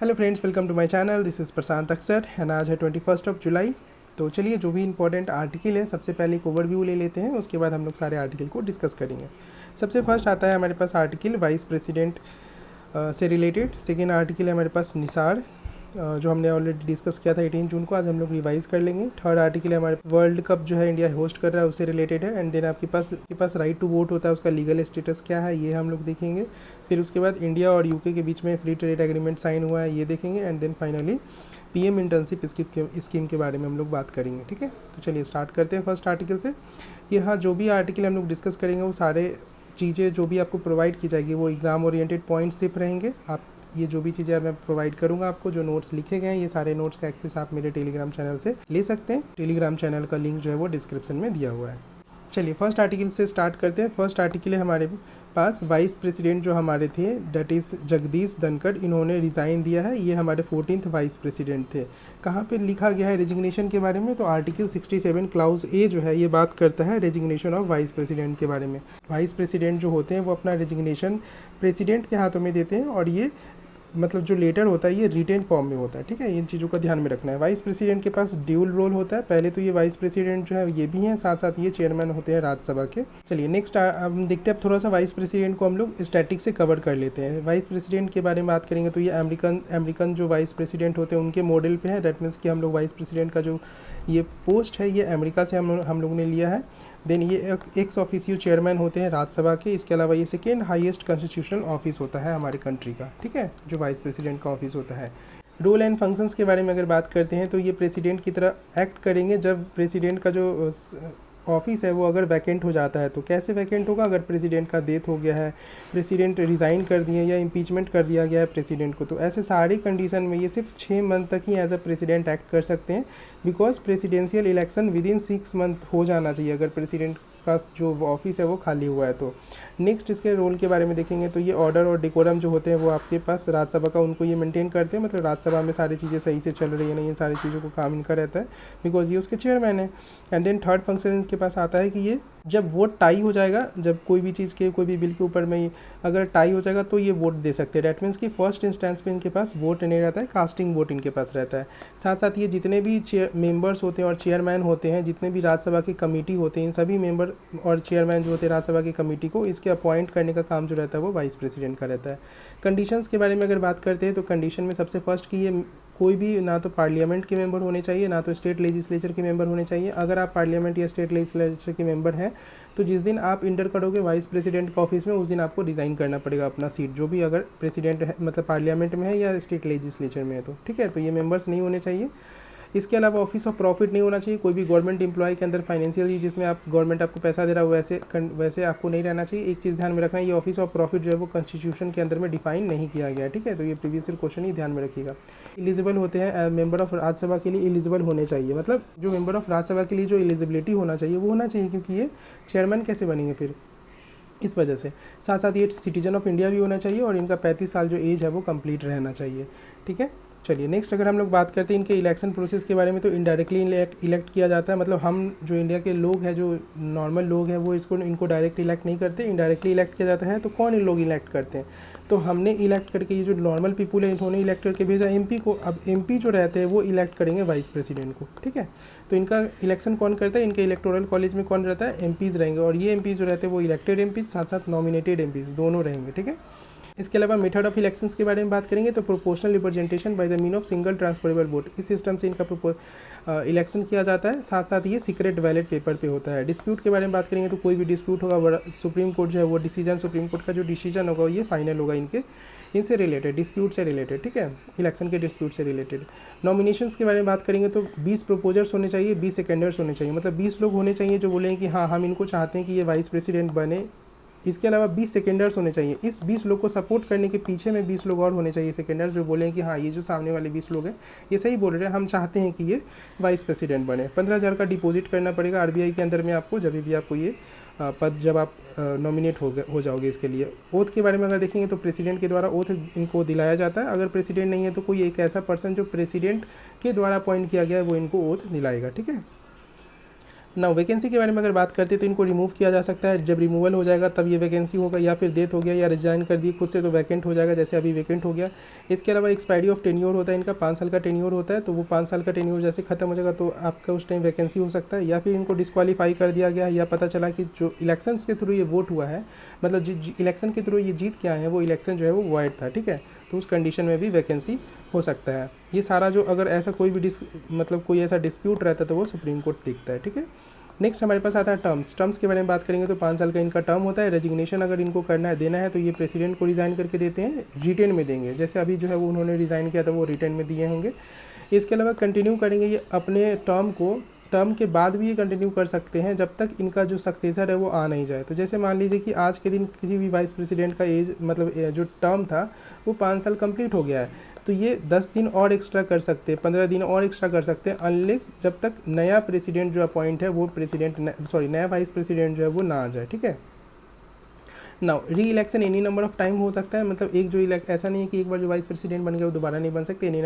Hello friends, welcome to my channel. This is Prashant अक्सर and आज है 21 जुलाई। तो चलिए जो भी इंपॉर्टेंट आर्टिकल है सबसे पहले एक ओवरव्यू ले लेते हैं, उसके बाद हम लोग सारे आर्टिकल को डिस्कस करेंगे। सबसे फर्स्ट आता है हमारे पास आर्टिकल वाइस प्रेसिडेंट से रिलेटेड। सेकेंड आर्टिकल है हमारे पास निसार, जो हमने ऑलरेडी डिस्कस किया था 18 जून को, आज हम लोग रिवाइज कर लेंगे। थर्ड आर्टिकल है हमारे वर्ल्ड कप जो है इंडिया होस्ट कर रहा है उससे रिलेटेड है। एंड देन आपके पास राइट टू वोट होता है, उसका लीगल स्टेटस क्या है ये हम लोग देखेंगे। फिर उसके बाद इंडिया और यूके के बीच में फ्री ट्रेड एग्रीमेंट साइन हुआ है ये देखेंगे। And then finally PM internship scheme के बारे में हम लोग बात करेंगे। ठीक है, तो चलिए स्टार्ट करते हैं फर्स्ट आर्टिकल से। यहाँ जो भी आर्टिकल हम लोग डिस्कस करेंगे वो सारे चीज़ें जो भी आपको प्रोवाइड की जाएगी वो एग्ज़ाम ओरिएंटेड पॉइंट्स सिर्फ रहेंगे। आप ये जो भी चीज़ें मैं प्रोवाइड करूंगा आपको, जो नोट्स लिखे गए हैं, ये सारे नोट्स का एक्सेस आप मेरे टेलीग्राम चैनल से ले सकते हैं। टेलीग्राम चैनल का लिंक जो है वो डिस्क्रिप्शन में दिया हुआ है। चलिए फर्स्ट आर्टिकल से स्टार्ट करते हैं। फर्स्ट आर्टिकल है हमारे पास वाइस प्रेसिडेंट जो हमारे थे डेट इज़ जगदीश धनखड़, इन्होंने रिज़ाइन दिया है। ये हमारे 14th वाइस प्रेसिडेंट थे। कहाँ पे लिखा गया है रेजिग्नेशन के बारे में? तो आर्टिकल 67 क्लाउज ए जो है ये बात करता है रेजिग्नेशन ऑफ वाइस प्रेसिडेंट के बारे में। वाइस प्रेसिडेंट जो होते हैं वो अपना रेजिग्नेशन प्रेसिडेंट के हाथों में देते हैं और ये मतलब जो लेटर होता है ये रिटेन फॉर्म में होता है। ठीक है, इन चीज़ों का ध्यान में रखना है। वाइस प्रेसिडेंट के पास ड्यूल रोल होता है। पहले तो ये वाइस प्रेसिडेंट जो है ये भी हैं, साथ साथ ये चेयरमैन होते हैं राज्यसभा के। चलिए नेक्स्ट हम देखते हैं। अब थोड़ा सा वाइस प्रेसिडेंट को हम लोग स्टैटिक से कवर कर लेते हैं। वाइस प्रेसिडेंट के बारे में बात करेंगे तो ये अमेरिकन जो वाइस प्रेसिडेंट होते हैं उनके मॉडल पे है। दैट मीन्स कि हम लोग वाइस प्रेसिडेंट का जो ये पोस्ट है ये अमेरिका से हम लोग ने लिया है। देन ये एक्स ऑफिसियो चेयरमैन होते हैं राज्यसभा के। इसके अलावा ये सेकेंड हाईएस्ट कॉन्स्टिट्यूशनल ऑफिस होता है हमारे कंट्री का। ठीक है, जो वाइस प्रेसिडेंट का ऑफिस होता है। रोल एंड फंक्शंस के बारे में अगर बात करते हैं तो ये प्रेसिडेंट की तरह एक्ट करेंगे जब प्रेसिडेंट का जो ऑफिस है वो अगर वैकेंट हो जाता है। तो कैसे वैकेंट होगा? अगर प्रेसिडेंट का डेथ हो गया है, प्रेसिडेंट रिज़ाइन कर दिए या इम्पीचमेंट कर दिया गया है प्रेसिडेंट को, तो ऐसे सारी कंडीशन में ये सिर्फ 6 मंथ तक ही एज अ प्रेसिडेंट एक्ट कर सकते हैं। Because presidential election with in 6 month हो जाना चाहिए अगर प्रेसिडेंट का जो ऑफिस है वो खाली हुआ है तो। नेक्स्ट इसके रोल के बारे में देखेंगे तो ये ऑर्डर और डेकोरम जो होते हैं वो आपके पास राज्यसभा का उनको ये मेंटेन करते हैं। मतलब राज्यसभा में सारी चीज़ें सही से चल रही है नहीं, इन सारी चीज़ों को काम इनका रहता है बिकॉज ये उसके चेयरमैन है। एंड देन थर्ड फंक्शन इसके पास आता है कि ये जब वोट टाई हो जाएगा, जब कोई भी चीज़ के कोई भी बिल के ऊपर में अगर टाई हो जाएगा तो ये वोट दे सकते हैं। डैट मीन्स कि फर्स्ट इंस्टेंस पे इनके पास वोट नहीं रहता है, कास्टिंग वोट इनके पास रहता है। साथ साथ ये जितने भी मेंबर्स होते हैं और चेयरमैन होते हैं, जितने भी राज्यसभा की कमेटी होते हैं, इन सभी मेंबर और चेयरमैन जो होते हैं राज्यसभा की कमेटी को, इसके अपॉइंट करने का काम जो रहता है वो वाइस प्रेसिडेंट का रहता है। कंडीशंस के बारे में अगर बात करते हैं तो कंडीशन में सबसे फर्स्ट कि ये कोई भी ना तो पार्लियामेंट के मेंबर होने चाहिए ना तो स्टेट लेजिस्लेचर के मेंबर होने चाहिए। अगर आप पार्लियामेंट या स्टेट लेजिस्लेचर के मेंबर हैं तो जिस दिन आप इंटर करोगे वाइस प्रेसिडेंट के ऑफिस में उस दिन आपको रिज़ाइन करना पड़ेगा अपना सीट, जो भी अगर प्रेसिडेंट है मतलब पार्लियामेंट में है या स्टेट लेजिस्लेचर में है तो। ठीक है, तो ये मेंबर्स नहीं होने चाहिए। इसके अलावा ऑफिस ऑफ प्रॉफिट नहीं होना चाहिए। कोई भी गवर्नमेंट एम्प्लॉय के अंदर फाइनेंशियली जिसमें आप गवर्नमेंट आपको पैसा दे रहा है वैसे आपको नहीं रहना चाहिए। एक चीज़ ध्यान में रखना है, ये ऑफिस ऑफ प्रॉफिट जो है वो कॉन्स्टिट्यूशन के अंदर में डिफाइन नहीं किया गया है। ठीक है, तो ये प्रीवियस ईयर क्वेश्चन ही ध्यान में रखिएगा। एलिजिबल होते हैं मेंबर ऑफ राज्यसभा के लिए एलिजिबल होने चाहिए। मतलब जो मेंबर ऑफ राज्यसभा के लिए जो एलिजिबिलिटी होना चाहिए वो होना चाहिए, क्योंकि ये चेयरमैन कैसे बनेंगे फिर, इस वजह से। साथ साथ ये सिटीजन ऑफ इंडिया भी होना चाहिए और इनका 35 साल जो एज है वो कंप्लीट रहना चाहिए। ठीक है, चलिए नेक्स्ट अगर हम लोग बात करते हैं इनके इलेक्शन प्रोसेस के बारे में तो इनडायरेक्टली इलेक्ट किया जाता है। मतलब हम जो इंडिया के लोग हैं, जो नॉर्मल लोग हैं, वो इनको डायरेक्ट इलेक्ट नहीं करते, इनडायरेक्टली इलेक्ट किया जाता है। तो कौन इन लोग इलेक्ट करते हैं? तो हमने इलेक्ट करके, ये जो नॉर्मल पीपुल है इन्होंने इलेक्ट करके भेजा एमपी को। अब एमपी जो रहते हैं वो इलेक्ट करेंगे वाइस प्रेसिडेंट को। ठीक है, तो इनका इलेक्शन कौन करता है? इनके इलेक्टोरल कॉलेज में कौन रहता है? एमपीज़ रहेंगे। और ये एमपीज़ जो रहते हैं वो इलेक्टेड एमपीज़ साथ साथ नॉमिनेटेड एमपीज़ दोनों रहेंगे। ठीक है, इसके अलावा मेथड ऑफ इलेक्शंस के बारे में बात करेंगे तो proportional representation by the mean of single transferable vote, इस सिस्टम से इनका इलेक्शन किया जाता है। साथ साथ ये सीक्रेट बैलेट पेपर पे होता है। डिस्प्यूट के बारे में बात करेंगे तो कोई भी डिस्प्यूट होगा सुप्रीम कोर्ट जो है वो सुप्रीम कोर्ट का जो डिसीजन होगा ये फाइनल होगा इनसे रिलेटेड, डिस्प्यूट से रिलेटेड। ठीक है, इलेक्शन के डिस्प्यूट से रिलेटेड। नॉमिनेशंस के बारे में बात करेंगे तो 20 प्रपोजर्स होने चाहिए, 20 सेकेंडर्स होने चाहिए। मतलब 20 लोग होने चाहिए जो बोलेंगे कि हाँ हम इनको चाहते हैं कि ये वाइस प्रेसिडेंट बने। इसके अलावा 20 सेकेंडर्स होने चाहिए। इस 20 लोग को सपोर्ट करने के पीछे में 20 लोग और होने चाहिए सेकेंडर्स, जो बोलें कि हाँ ये जो सामने वाले 20 लोग हैं ये सही बोल रहे हैं, हम चाहते हैं कि ये वाइस प्रेसिडेंट बने। 15,000 का डिपॉजिट करना पड़ेगा आरबीआई के अंदर में आपको, जब भी आपको ये पद जब आप नॉमिनेट हो जाओगे इसके लिए। ओथ के बारे में अगर देखेंगे तो प्रेसिडेंट के द्वारा ओथ इनको दिलाया जाता है। अगर प्रेसिडेंट नहीं है तो कोई एक ऐसा पर्सन जो प्रेसिडेंट के द्वारा अपॉइंट किया गया है वो इनको ओथ दिलाएगा। ठीक है, ना वैकेंसी के बारे में अगर बात करते हैं तो इनको रिमूव किया जा सकता है, जब रिमूवल हो जाएगा तब ये वैकेंसी होगा, या फिर डेथ हो गया या रिजाइन कर दी खुद से तो वैकेंट हो जाएगा, जैसे अभी वैकेंट हो गया। इसके अलावा एक्सपायरी ऑफ टेन्योर होता है इनका, 5 साल का टेन्योर होता है, तो वो 5 साल का टेन्योर जैसे खत्म हो जाएगा तो आपका उस टाइम वैकेंसी हो सकता है, या फिर इनको डिस्क्वालीफाई कर दिया गया, या पता चला कि जो इलेक्शंस के थ्रू ये वोट हुआ है, मतलब इलेक्शन के थ्रू ये जीत के आए हैं वो इलेक्शन जो है वो वॉइड था, ठीक है, तो उस कंडीशन में भी वैकेंसी हो सकता है। ये सारा जो अगर ऐसा कोई भी मतलब कोई ऐसा डिस्प्यूट रहता है तो वो सुप्रीम कोर्ट देखता है, ठीक है। नेक्स्ट हमारे पास आता है टर्म्स के बारे में बात करेंगे तो 5 साल का इनका टर्म होता है। रेजिग्नेशन अगर इनको करना है देना है तो ये प्रेसिडेंट को रिज़ाइन करके देते हैं, रिटेन में देंगे, जैसे अभी जो है वो उन्होंने रिज़ाइन किया था वो रिटेन में दिए होंगे। इसके अलावा कंटिन्यू करेंगे ये अपने टर्म के बाद भी ये कंटिन्यू कर सकते हैं जब तक इनका जो सक्सेसर है वो आ नहीं जाए। तो जैसे मान लीजिए कि आज के दिन किसी भी वाइस प्रेसिडेंट का एज मतलब जो टर्म था वो 5 साल कंप्लीट हो गया है, तो ये 10 दिन और एक्स्ट्रा कर सकते हैं, 15 दिन और एक्स्ट्रा कर सकते हैं, अनलेस जब तक नया प्रेसिडेंट जो अपॉइंट है वो नया वाइस प्रेसिडेंट जो है वो ना आ जाए, ठीक है। नाउ री election any number of time हो सकता है, मतलब एक जो ऐसा नहीं है कि एक बार जो वाइस प्रेसिडेंट बन गया वो दोबारा नहीं बन सकते, एनी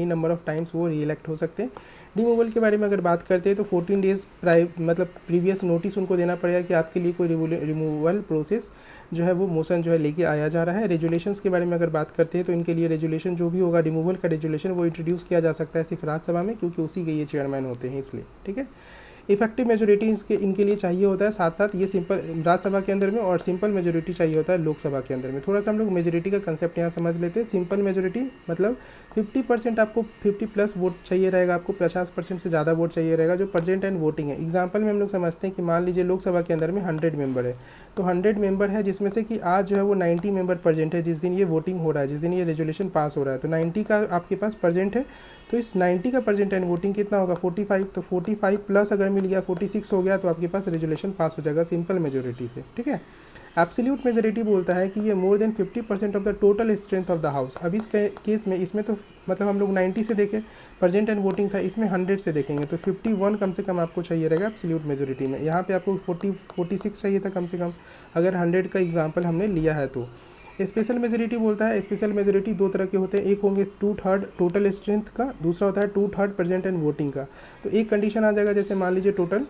नंबर ऑफ टाइम्स वो री इलेक्ट हो सकते हैं। रिमूवल के बारे में अगर बात करते हैं तो 14 डेज़ मतलब प्रीवियस नोटिस उनको देना पड़ेगा कि आपके लिए कोई रिमूवल प्रोसेस जो है वो मोशन जो है लेके आया जा रहा है। रेजुलेशंस के बारे में अगर बात करते हैं तो इनके लिए रेजुलेशन जो भी होगा रिमूवल का रेजुलेशन वो इंट्रोड्यूस किया जा सकता है सिर्फ राज्यसभा में, क्योंकि उसी के ये चेयरमैन होते हैं इसलिए, ठीक है। इफेक्टिव मेजोरिटी इनके लिए चाहिए होता है, साथ साथ ये सिंपल राज्यसभा के अंदर में, और सिंपल मेजोरिटी चाहिए होता है लोकसभा के अंदर में। थोड़ा सा हम लोग मेजोरिटी का कंसेप्ट यहाँ समझ लेते हैं। सिंपल मेजोरिटी मतलब 50% आपको 50+ वोट चाहिए रहेगा, आपको 50% से ज़्यादा वोट चाहिए रहेगा जो प्रेजेंट एंड वोटिंग है। एग्जाम्पल में हम लोग समझते हैं कि मान लीजिए लोकसभा के अंदर में 100 मेंबर है, तो 100 मेंबर है जिसमें से कि आज जो है वो 90 मेंबर प्रेजेंट है जिस दिन ये वोटिंग हो रहा है, जिस दिन ये रेजोल्यूशन पास हो रहा है, तो 90 का आपके पास प्रेजेंट है, तो इस 90 का प्रेजेंट एंड वोटिंग कितना होगा 45, तो 45 प्लस अगर मिल गया 46 हो गया तो आपके पास रेजोल्यूशन पास हो जाएगा सिंपल मेजोरिटी से, ठीक है। एब्सोल्यूट मेजोरिटी बोलता है कि ये more than 50% of the total strength of the house. अब इस केस में इसमें तो मतलब हम लोग 90 से देखें प्रेजेंट एंड वोटिंग था, इसमें 100 से देखेंगे तो 51 कम से कम आपको चाहिए रहेगा एब्सोल्यूट मेजोरिटी में। यहाँ पे आपको 46 चाहिए था कम से कम, अगर 100 का एग्जाम्पल हमने लिया है तो। स्पेशल मेजोरिटी बोलता है, स्पेशल मेजोरिटी 2 तरह के होते हैं, एक होंगे 2/3 टोटल स्ट्रेंथ का, दूसरा होता है 2/3 प्रेजेंट एंड वोटिंग का। तो एक कंडीशन आ जाएगा, जैसे मान लीजिए टोटल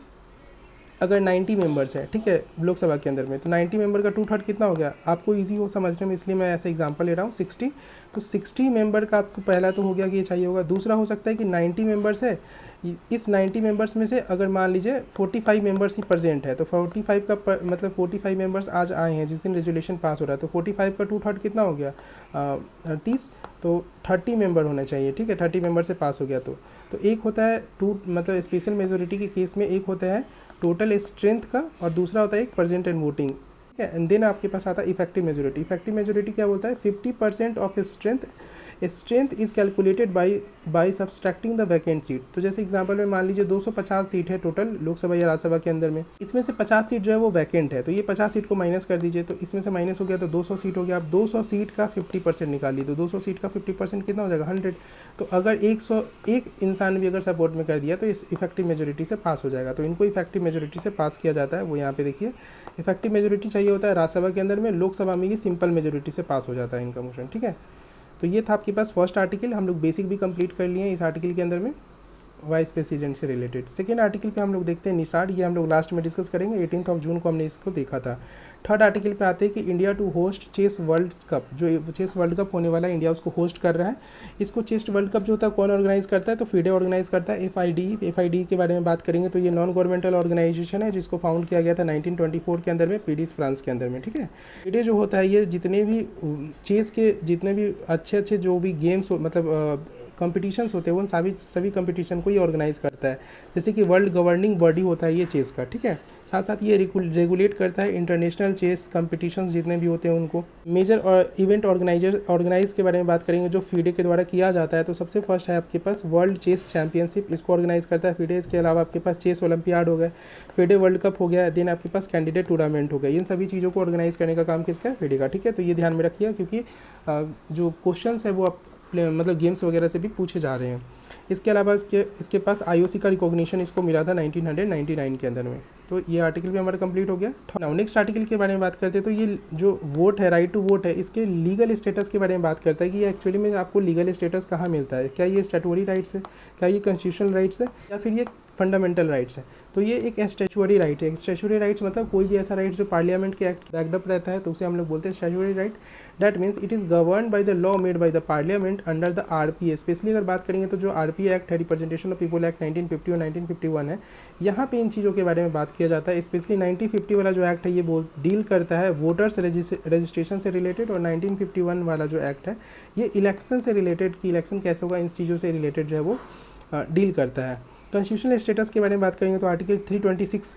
अगर 90 मेंबर्स है, ठीक है, लोकसभा के अंदर में, तो 90 मेंबर का 2/3 कितना हो गया, आपको इजी हो समझने में इसलिए मैं ऐसा एग्जांपल ले रहा हूँ 60, तो 60 मेंबर का आपको पहला तो हो गया कि ये चाहिए होगा। दूसरा हो सकता है कि 90 मेंबर्स है, इस 90 मेंबर्स में से अगर मान लीजिए 45 मेंबर्स ही प्रेजेंट है, तो 45 का मतलब 45 मेंबर्स आज आए हैं जिस दिन रेजोल्यूशन पास हो रहा है, तो 45 का 2/3 कितना हो गया 30, तो 30 मेंबर होने चाहिए, ठीक है, 30 मेंबर से पास हो गया। तो एक होता है मतलब स्पेशल मेजोरिटी के केस में एक होता है टोटल स्ट्रेंथ का और दूसरा होता है एक प्रेजेंट एंड वोटिंग, ठीक है। एंड देन आपके पास आता है इफेक्टिव मेजोरिटी। इफेक्टिव मेजोरिटी क्या बोलता है 50% of strength is calculated by subtracting the vacant seat. तो जैसे एग्जांपल में मान लीजिए 250 सीट है टोटल लोकसभा या राज्यसभा के अंदर में, इसमें से 50 सीट जो है वो वैकेंट है, तो ये 50 सीट को माइनस कर दीजिए, तो इसमें से माइनस हो गया तो 200 सीट हो गया। आप 200 सीट का 50% निकाल ली, तो 200 सीट का 50% कितना हो जाएगा 100। तो अगर 101 इंसान भी अगर सपोर्ट में कर दिया तो इस इफेक्टिव मेजोरिटी से पास हो जाएगा। तो इनको इफेक्टिव मेजोरिटी से पास किया जाता है, वो यहाँ पे देखिए इफेक्टिव मेजोरिटी चाहिए होता है राज्यसभा के अंदर में, लोकसभा में ये सिंपल मेजोरिटी से पास हो जाता है इनका मोशन, ठीक है। तो ये था आपके पास फर्स्ट आर्टिकल, हम लोग बेसिक भी कंप्लीट कर लिए हैं इस आर्टिकल के अंदर में वाइस प्रेसिडेंट से रिलेटेड। सेकेंड आर्टिकल पे हम लोग देखते हैं निषाद, ये हम लोग लास्ट में डिस्कस करेंगे, 18 जून को हमने इसको देखा था। थर्ड आर्टिकल पे आते हैं कि India to host chess world cup, जो चेस वर्ल्ड कप होने वाला है इंडिया उसको होस्ट कर रहा है। इसको चेस वर्ल्ड कप जो होता है कौन ऑर्गेनाइज करता है, तो FIDE ऑर्गेनाइज करता है। FIDE के बारे में बात करेंगे तो ये नॉन गवर्नमेंटल ऑर्गेनाइजेशन है जिसको फाउंड किया गया था 1924 के अंदर में पेरिस फ्रांस के अंदर में, ठीक है। FIDE जो होता है ये जितने भी चेस के जितने भी अच्छे जो भी गेम्स मतलब कॉम्पिटिशन्स होते हैं उन सभी कॉम्पिटिशन को ये ऑर्गेनाइज करता है, जैसे कि वर्ल्ड गवर्निंग बॉडी होता है ये चेस का, ठीक है। साथ साथ ये रेगुलेट करता है इंटरनेशनल चेस कॉम्पिटिशन्स जितने भी होते हैं उनको। मेजर और इवेंट ऑर्गेनाइज के बारे में बात करेंगे जो FIDE के द्वारा किया जाता है, तो सबसे फर्स्ट है आपके पास वर्ल्ड चेस चैंपियनशिप, इसको ऑर्गेनाइज करता है FIDE। इसके अलावा आपके पास चेस ओलंपियाड हो गए, FIDE वर्ल्ड कप हो गया, देन आपके पास कैंडिडेट टूर्नामेंट हो गया। इन सभी चीज़ों को ऑर्गेनाइज करने का काम किसका है, FIDE का, ठीक है। तो ये ध्यान में रखिए क्योंकि जो क्वेश्चन है वो मतलब गेम्स वगैरह से भी पूछे जा रहे हैं। इसके अलावा इसके पास IOC का रिकॉग्निशन इसको मिला था 1999 के अंदर में। तो ये आर्टिकल भी हमारा कंप्लीट हो गया। नाउ नेक्स्ट आर्टिकल के बारे में बात करते हैं, तो ये जो वोट है, राइट टू वोट है, इसके लीगल स्टेटस के बारे में बात करता है कि ये एक्चुअली में आपको लीगल स्टेटस कहाँ मिलता है, क्या ये स्टैट्यूटरी राइट्स है, क्या ये कॉन्स्टिट्यूशनल राइट्स है, या फिर ये फंडामेंटल राइट्स है। तो ये एक स्टैचुअरी राइट है। स्टैचुअरी राइट्स मतलब कोई भी ऐसा राइट जो पार्लियामेंट के एक्ट बैकअप रहता है तो उसे हम लोग बोलते हैं statutory right. That means it is govern by the law made by the parliament under the RPA. Specially अगर बात करेंगे तो जो आरपीए एक्ट है, रिप्रेजेंटेशन ऑफ पीपल एक्ट 1950 और 1951 है, यहाँ पे इन चीज़ों के बारे में बात किया जाता है। स्पेशली 1950 वाला जो एक्ट है ये डील करता है वोटर्स रजिस्ट्रेशन से रिलेटेड, और 1951 वाला जो एक्ट है ये इलेक्शन से रिलेटेड कि इलेक्शन कैसे होगा इन चीज़ों से रिलेटेड जो है वो डील करता है। कॉन्स्टिट्यूशनल स्टेटस के बारे में बात करेंगे तो आर्टिकल 326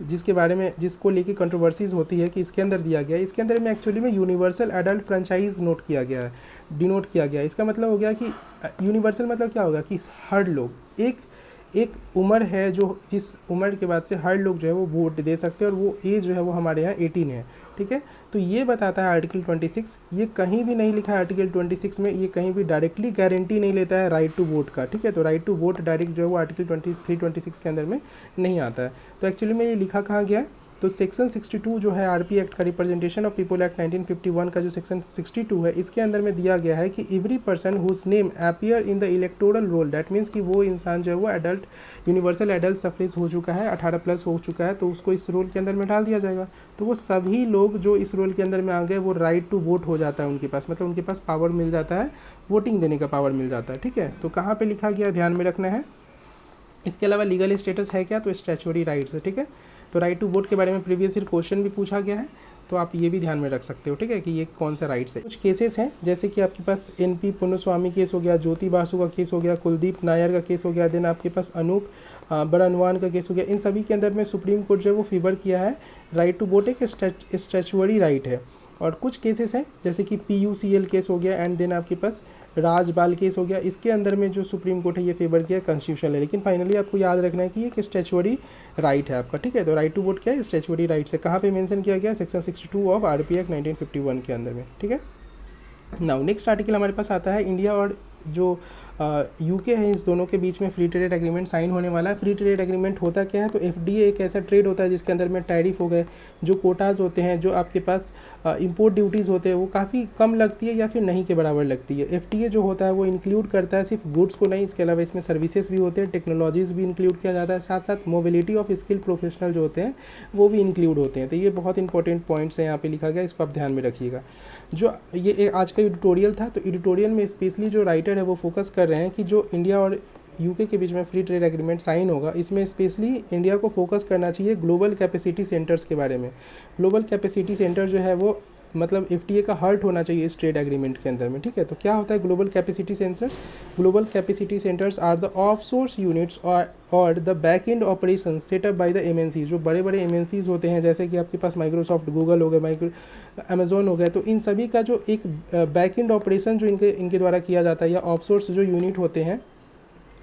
जिसको लेके कंट्रोवर्सीज होती है कि इसके अंदर दिया गया है, इसके अंदर में एक्चुअली में यूनिवर्सल एडल्ट फ्रेंचाइज डिनोट किया गया है। इसका मतलब हो गया कि यूनिवर्सल मतलब क्या होगा कि हर लोग एक उम्र है जो जिस उम्र के बाद से हर लोग जो है वो वोट दे सकते हैं, और वो एज जो है वो हमारे यहाँ 18 है। ठीक है, तो ये बताता है आर्टिकल 26। ये कहीं भी नहीं लिखा है आर्टिकल 26 में, ये कहीं भी डायरेक्टली गारंटी नहीं लेता है राइट टू वोट का। ठीक है, तो राइट टू वोट डायरेक्ट जो है वो आर्टिकल 23-26 के अंदर में नहीं आता है। तो एक्चुअली में ये लिखा कहाँ गया है, तो सेक्शन 62 जो है आरपी एक्ट का, रिप्रेजेंटेशन ऑफ पीपल एक्ट 1951 का जो सेक्शन 62 है, इसके अंदर में दिया गया है कि every person whose name appear in the electoral roll, that means कि वो इंसान जो है वो एडल्ट यूनिवर्सल एडल्ट सफरेज हो चुका है, 18+ हो चुका है, तो उसको इस रोल के अंदर में डाल दिया जाएगा। तो वो सभी लोग जो इस रोल के अंदर में आ गए वो राइट टू वोट हो जाता है उनके पास, मतलब उनके पास पावर मिल जाता है, वोटिंग देने का पावर मिल जाता है। ठीक है, तो कहाँ पर लिखा गया ध्यान में रखना है। इसके अलावा लीगल स्टेटस है क्या, तो स्टैचुअरी राइट्स है। ठीक है, तो राइट टू वोट के बारे में प्रीवियस ईयर क्वेश्चन भी पूछा गया है, तो आप ये भी ध्यान में रख सकते हो। ठीक है, कि ये कौन सा राइट्स है। कुछ केसेस हैं जैसे कि आपके पास NP पुन्नुस्वामी केस हो गया, ज्योति बासु का केस हो गया, कुलदीप नायर का केस हो गया, देन आपके पास अनूप बरनवान का केस हो गया। इन सभी के अंदर में सुप्रीम कोर्ट जो है वो फेवर किया है राइट टू वोट एक स्टैचुअरी राइट है। और कुछ केसेस हैं जैसे कि PUCL केस हो गया, एंड देन आपके पास राजबाल केस हो गया, इसके अंदर में जो सुप्रीम कोर्ट है ये फेवर किया कॉन्स्टिट्यूशनल है। लेकिन फाइनली आपको याद रखना है कि ये एक स्टैचुअरी राइट है आपका। ठीक है, तो राइट टू वोट क्या है, स्टैचुअरी राइट से कहाँ पे मेंशन किया गया है, सेक्शन 62 ऑफ आरपी एक्ट 1951 के अंदर में। ठीक है, नाउ नेक्स्ट आर्टिकल हमारे पास आता है इंडिया और जो यूके है, इस दोनों के बीच में फ्री ट्रेड एग्रीमेंट साइन होने वाला है। फ्री ट्रेड एग्रीमेंट होता क्या है, तो FTA एक ऐसा ट्रेड होता है जिसके अंदर में टैरिफ हो गए, जो कोटाज होते हैं, जो आपके पास इंपोर्ट ड्यूटीज़ होते हैं वो काफ़ी कम लगती है या फिर नहीं के बराबर लगती है। FTA जो होता है वो इंक्लूड करता है सिर्फ गुड्स को नहीं, इसके अलावा इसमें सर्विसेज भी होते हैं, टेक्नोलॉजीज़ भी इंक्लूड किया जाता है, साथ साथ मोबिलिटी ऑफ स्किल प्रोफेशनल जो होते हैं वो भी इंक्लूड होते हैं। तो ये बहुत इंपॉर्टेंट पॉइंट्स हैं यहाँ पे लिखा गया, इसको आप ध्यान में रखिएगा। जो ये आज का एडिटोरियल था, तो एडिटोरियल में स्पेशली जो राइटर है वो फोकस कर रहे हैं कि जो इंडिया और यूके के बीच में फ्री ट्रेड एग्रीमेंट साइन होगा, इसमें स्पेशली इंडिया को फोकस करना चाहिए ग्लोबल कैपेसिटी सेंटर्स के बारे में। ग्लोबल कैपेसिटी सेंटर जो है वो मतलब FTA का हर्ट होना चाहिए इस ट्रेड एग्रीमेंट के अंदर में। ठीक है, तो क्या होता है global capacity centers? Global capacity centers are the offshore units और the back end operation setup by the MNCs। जो बड़े बड़े MNCs होते हैं जैसे कि आपके पास माइक्रोसॉफ्ट, गूगल हो गया, अमेजोन हो गया, तो इन सभी का जो एक बैक एंड ऑपरेशन जो इनके द्वारा किया जाता है, या ऑफसोर्स जो यूनिट होते हैं,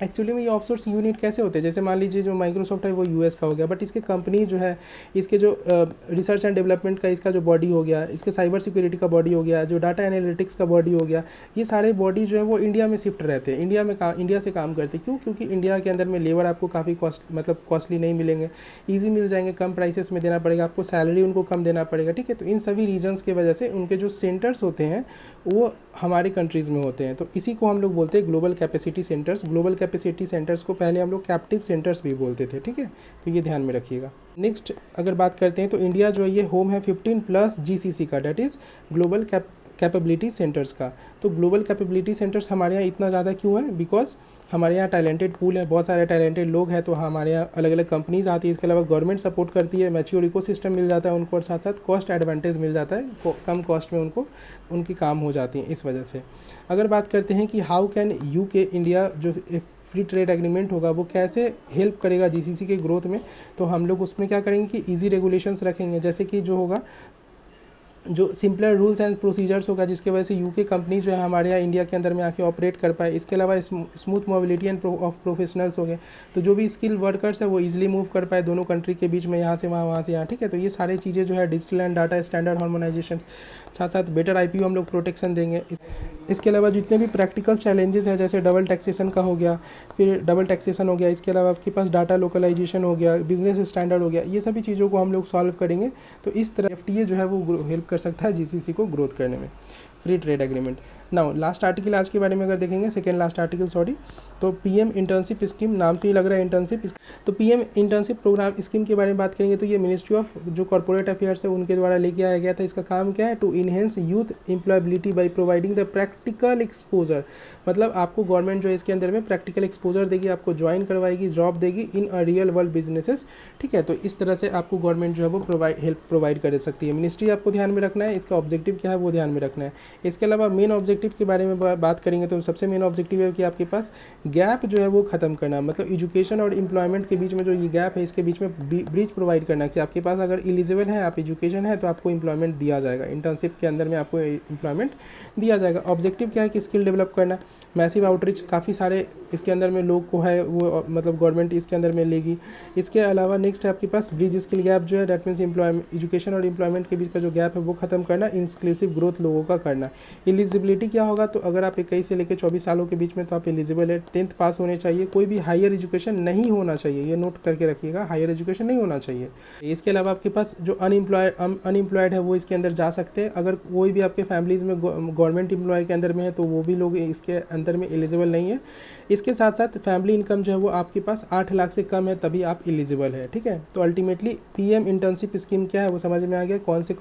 एक्चुअली में ये ऑफसोर्स यूनिट कैसे होते हैं, जैसे मान लीजिए जो माइक्रोसॉफ्ट है वो US का हो गया, बट इसके कंपनी जो है, इसके जो रिसर्च एंड डेवलपमेंट का इसका जो बॉडी हो गया, इसके साइबर सिक्योरिटी का बॉडी हो गया, जो डाटा एनालिटिक्स का बॉडी हो गया, ये सारे बॉडी जो है वो इंडिया में शिफ्ट रहते हैं, इंडिया से काम करते हैं। क्यों? क्योंकि इंडिया के अंदर में लेबर आपको काफ़ी कॉस्टली नहीं मिलेंगे, ईजी मिल जाएंगे, कम प्राइसेस में देना पड़ेगा आपको, सैलरी उनको कम देना पड़ेगा। ठीक है, तो इन सभी रीजन्स की वजह से उनके जो सेंटर्स होते हैं वो हमारे कंट्रीज़ में होते हैं, तो इसी को हम लोग बोलते हैं global capacity centers. Global capacity centres को पहले हम लोग कैप्टिव सेंटर्स भी बोलते थे। ठीक है, तो ये ध्यान में रखिएगा। नेक्स्ट अगर बात करते हैं तो इंडिया जो है ये होम है 15+ GCC का, that is global capability centres का। तो ग्लोबल कैपेबिलिटी सेंटर्स हमारे यहाँ इतना ज़्यादा क्यों है? बिकॉज हमारे यहाँ टैलेंटेड पूल है, बहुत सारे टैलेंटेड लोग हैं, तो हमारे यहाँ अलग अलग कंपनीज आती है, इसके अलावा गवर्नमेंट सपोर्ट करती है, मैच्योर इकोसिस्टम मिल जाता है उनको, और साथ साथ कॉस्ट एडवांटेज मिल जाता है, कम कॉस्ट में उनकी काम हो जाती है इस वजह से। अगर बात करते हैं कि हाउ कैन यूके इंडिया जो फ्री ट्रेड एग्रीमेंट होगा वो कैसे हेल्प करेगा GCC के ग्रोथ में, तो हम लोग उसमें क्या करेंगे कि ईजी रेगुलेशंस रखेंगे, जैसे कि जो होगा जो सिंपलर रूल्स एंड प्रोसीजर्स होगा, जिसके वजह से यूके कंपनी जो है हमारे यहाँ इंडिया के अंदर में आके ऑपरेट कर पाए। इसके अलावा smooth mobility end of professionals हो गए, तो जो भी स्किल वर्कर्स है वो इजीली मूव कर पाए दोनों कंट्री के बीच में, यहाँ से वहाँ, वहाँ से यहाँ। ठीक है, तो ये सारी चीज़ें जो है digital and data standard harmonisation, साथ साथ बेटर IPO हम लोग प्रोटेक्शन देंगे। इसके अलावा जितने भी प्रैक्टिकल चैलेंजेस हैं, जैसे डबल टैक्सेशन का हो गया, फिर डबल टैक्सेशन हो गया, इसके अलावा आपके पास डाटा लोकलाइजेशन हो गया, बिजनेस स्टैंडर्ड हो गया, ये सभी चीज़ों को हम लोग सॉल्व करेंगे। तो इस तरह FTA जो है वो हेल्प कर सकता है GCC को ग्रोथ करने में, free trade agreement. Now last article आज के बारे में अगर देखेंगे, सेकेंड लास्ट आर्टिकल सॉरी, तो पीएम इंटर्नशिप स्कीम, नाम से ही लग रहा है इंटर्नशिप, तो पीएम इंटर्नशिप प्रोग्राम स्कीम के बारे में बात करेंगे तो ये मिनिस्ट्री ऑफ जो कॉर्पोरेट अफेयर्स है उनके द्वारा लेके आया गया था। इसका काम क्या है, to enhance youth employability by providing the practical exposure, मतलब आपको गवर्नमेंट जो है इसके अंदर में प्रैक्टिकल एक्सपोजर देगी, आपको ज्वाइन करवाएगी, जॉब देगी इन अ रियल वर्ल्ड बिजनेसेस, ठीक है। तो इस तरह से आपको गवर्नमेंट जो है वो हेल्प प्रोवाइड कर सकती है। मिनिस्ट्री आपको ध्यान में रखना है, इसका ऑब्जेक्टिव क्या है वो ध्यान में रखना है। इसके अलावा मेन ऑब्जेक्टिव के बारे में बात करेंगे तो सबसे मेन ऑब्जेक्टिव है कि आपके पास गैप जो है वो खत्म करना, मतलब एजुकेशन और एम्प्लॉयमेंट के बीच में जो ये गैप है इसके बीच में ब्रिज प्रोवाइड करना, कि आपके पास अगर एलिजिबल है, आप एजुकेशन है तो आपको एम्प्लॉयमेंट दिया जाएगा, इंटर्नशिप के अंदर में आपको एम्प्लॉयमेंट दिया जाएगा। ऑब्जेक्टिव क्या है कि स्किल डेवलप करना, मैसिव आउटरीच, काफ़ी सारे इसके अंदर में लोग को है वो मतलब गवर्नमेंट इसके अंदर में लेगी। इसके अलावा नेक्स्ट है आपके पास ब्रिज स्किल गैप जो है, दैट मीन्स एम्प्लॉयमेंट, एजुकेशन और एम्प्लॉयमेंट के बीच का जो गैप है वो खत्म करना, इंक्लूसिव ग्रोथ लोगों का करना। एलिजिबिलिटी क्या होगा, तो अगर आप 21 से लेकर 24 सालों के बीच में तो आप एलिजिबल है, 10th पास होने चाहिए, कोई भी हायर एजुकेशन नहीं होना चाहिए, ये नोट करके रखिएगा, हायर एजुकेशन नहीं होना चाहिए। इसके अलावा आपके पास जो अनएम्प्लॉयड है वो इसके अंदर जा सकते हैं, अगर कोई भी आपके फैमिलीज़ में गवर्नमेंट एम्प्लॉय के अंदर में है तो वो भी लोग इसके अंदर में एलिजिबल नहीं है। इसके साथ साथ फैमिली इनकम जो है वो आपके पास 8 लाख से कम है तभी आप एलिजिबल है, ठीक है। तो अल्टीमेटली पीएम इंटर्नशिप स्कीम क्या है वो समझ में आ गया, कौन से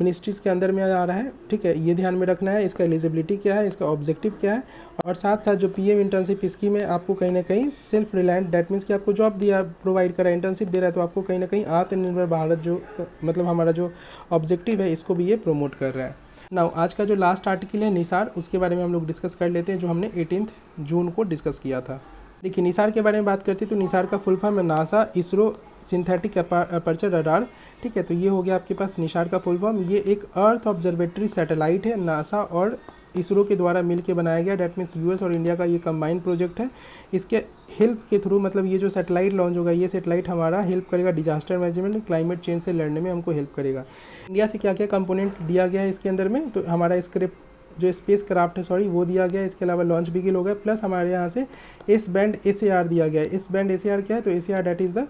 मिनिस्ट्रीज़ के अंदर में आ रहा है, ठीक है, ये ध्यान में रखना है। इसका एलिजिबिलिटी क्या है, इसका ऑब्जेक्टिव क्या है, और साथ साथ जो पीएम इंटर्नशिप स्कीम है आपको कहीं ना कहीं सेल्फ रिलायंट, दैट मीन्स कि आपको जॉब दिया प्रोवाइड करा, इंटर्नशिप दे रहा है, तो आपको कहीं ना कहीं आत्मनिर्भर भारत जो मतलब हमारा जो ऑब्जेक्टिव है इसको भी ये प्रमोट कर रहा है। नाउ आज का जो लास्ट आर्टिकल है निसार, उसके बारे में हम लोग डिस्कस कर लेते हैं, जो हमने 18 जून को डिस्कस किया था। देखिए निसार के बारे में बात करते हैं तो निसार का फुल फॉर्म है NASA ISRO synthetic aperture radar, ठीक है। तो ये हो गया आपके पास निसार का फुल फॉर्म। ये एक अर्थ ऑब्जर्वेटरी सैटेलाइट है, नासा और इसरो के द्वारा मिलकर बनाया गया, डैट मीन्स यूएस और इंडिया का ये कंबाइंड प्रोजेक्ट है। इसके हेल्प के थ्रू, मतलब ये जो सैटेलाइट लॉन्च होगा, ये सैटेलाइट हमारा हेल्प करेगा डिजास्टर मैनेजमेंट, क्लाइमेट चेंज से लड़ने में हमको हेल्प करेगा। इंडिया से क्या क्या कंपोनेंट दिया गया है इसके अंदर में, तो हमारा स्क्रिप्ट जो स्पेस क्राफ्ट है सॉरी वो दिया गया है। इसके अलावा लॉन्च व्हीकल हो गया, प्लस हमारे यहाँ से एस बैंड SAR दिया गया है। एस बैंड SAR क्या है, तो SAR that is the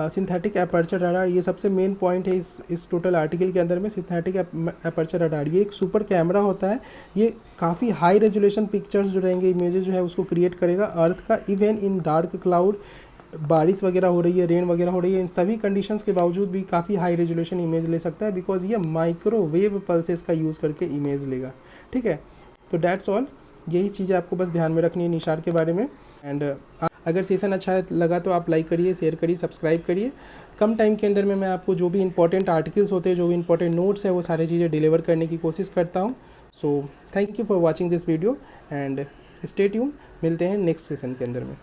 synthetic aperture radar. ये सबसे मेन पॉइंट है इस टोटल आर्टिकल के अंदर में, सिंथेटिक अपर्चर रडार। ये एक सुपर कैमरा होता है, ये काफ़ी हाई रेजोल्यूशन पिक्चर्स जो रहेंगे, इमेजेस जो है उसको क्रिएट करेगा अर्थ का, इवन इन डार्क क्लाउड, बारिश वगैरह हो रही है, रेन वगैरह हो रही है, इन सभी कंडीशंस के बावजूद भी काफ़ी हाई रेजोल्यूशन इमेज ले सकता है, बिकॉज ये माइक्रोवेव पल्सेस का यूज़ करके इमेज लेगा, ठीक है। तो डैट्स ऑल, यही चीज़ें आपको बस ध्यान में रखनी है निसार के बारे में। एंड अगर सेशन अच्छा लगा तो आप लाइक करिए, शेयर करिए, सब्सक्राइब करिए। कम टाइम के अंदर में मैं आपको जो भी इंपॉर्टेंट आर्टिकल्स होते हैं, जो भी इंपॉर्टेंट नोट्स है, वो सारी चीज़ें डिलीवर करने की कोशिश करता हूँ। So thank you for watching this video and stay tune. मिलते हैं नेक्स्ट सेशन के अंदर में।